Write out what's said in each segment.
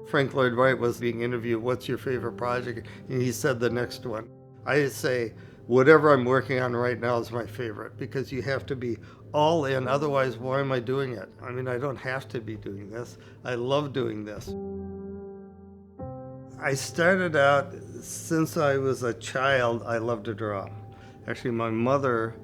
Frank Lloyd Wright was being interviewed, what's your favorite project? And he said the next one. I say, whatever I'm working on right now is my favorite, because you have to be all in. Otherwise, why am I doing it? I mean, I don't have to be doing this. I love doing this. I started out, since I was a child, I loved to draw. Actually, my mother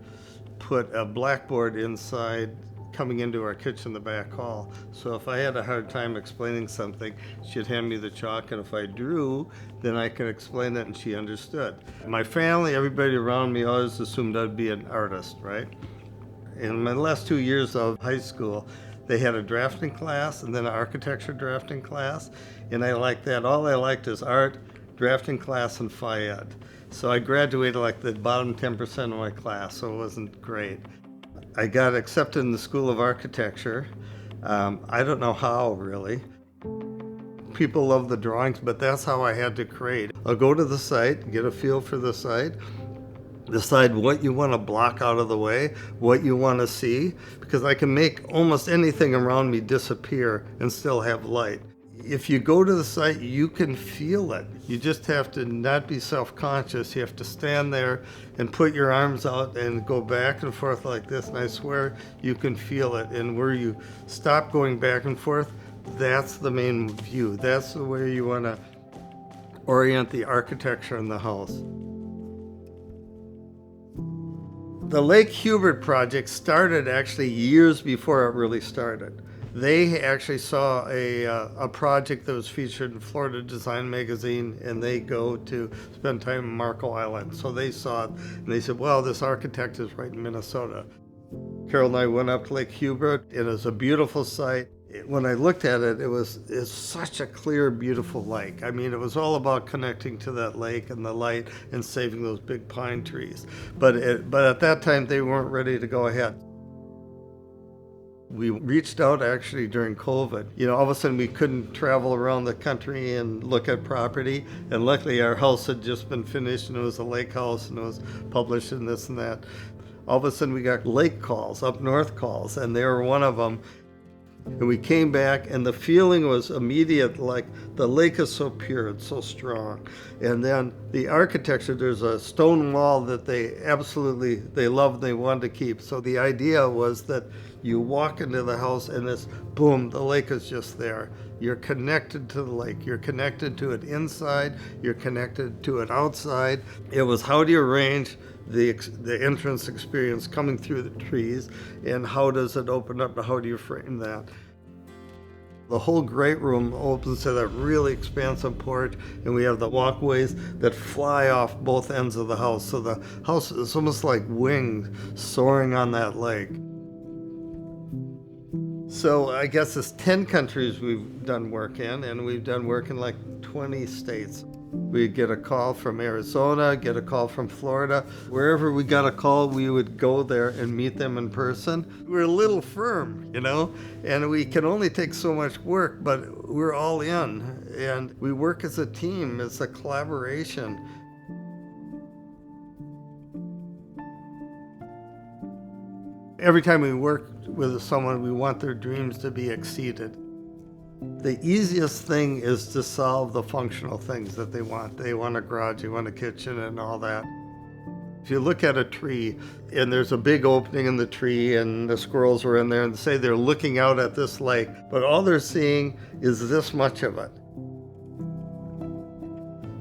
put a blackboard inside coming into our kitchen, the back hall. So if I had a hard time explaining something, she'd hand me the chalk, and if I drew, then I could explain it and she understood. My family, everybody around me always assumed I'd be an artist, right? In my last 2 years of high school, they had a drafting class and then an architecture drafting class, and I liked that. All I liked is art, drafting class, and Phi Ed. So I graduated like the bottom 10% of my class, so it wasn't great. I got accepted in the School of Architecture. I don't know how, really. People love the drawings, but that's how I had to create. I'll go to the site, get a feel for the site, decide what you want to block out of the way, what you want to see, because I can make almost anything around me disappear and still have light. If you go to the site, you can feel it. You just have to not be self-conscious. You have to stand there and put your arms out and go back and forth like this, and I swear you can feel it. And where you stop going back and forth, that's the main view. That's the way you want to orient the architecture in the house. The Lake Hubert project started actually years before it really started. They actually saw a project that was featured in Florida Design Magazine, and they go to spend time in Marco Island. So they saw it, and they said, well, this architect is right in Minnesota. Carol and I went up to Lake Hubert. It is a beautiful site. When I looked at it, it's such a clear, beautiful lake. I mean, it was all about connecting to that lake and the light and saving those big pine trees. But at that time, they weren't ready to go ahead. We reached out actually during COVID. You know, all of a sudden we couldn't travel around the country and look at property. And luckily our house had just been finished, and it was a lake house, and it was published and this and that. All of a sudden we got lake calls, up north calls, and they were one of them. And we came back, and the feeling was immediate, like the lake is so pure, it's so strong. And then the architecture, there's a stone wall that they loved and they wanted to keep. So the idea was that you walk into the house and it's boom, the lake is just there. You're connected to the lake. You're connected to it inside. You're connected to it outside. It was how do you arrange the entrance experience coming through the trees, and how does it open up, and how do you frame that? The whole great room opens to that really expansive porch, and we have the walkways that fly off both ends of the house. So the house is almost like wings soaring on that lake. So I guess it's 10 countries we've done work in, and we've done work in like 20 states. We get a call from Arizona, get a call from Florida. Wherever we got a call, we would go there and meet them in person. We're a little firm, you know, and we can only take so much work, but we're all in, and we work as a team. It's a collaboration. Every time we work with someone, we want their dreams to be exceeded. The easiest thing is to solve the functional things that they want. They want a garage, they want a kitchen, and all that. If you look at a tree and there's a big opening in the tree and the squirrels are in there, and say they're looking out at this lake, but all they're seeing is this much of it.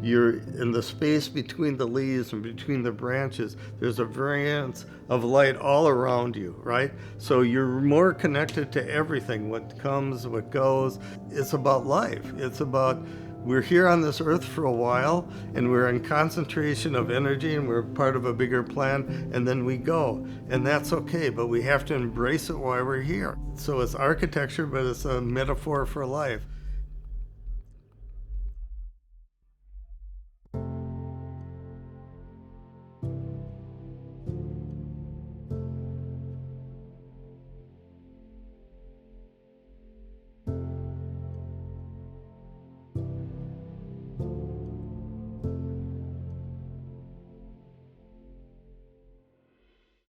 You're in the space between the leaves and between the branches. There's a variance of light all around you, right? So you're more connected to everything, what comes, what goes. It's about life. It's about, we're here on this earth for a while, and we're in concentration of energy, and we're part of a bigger plan, and then we go. And that's okay, but we have to embrace it while we're here. So it's architecture, but it's a metaphor for life.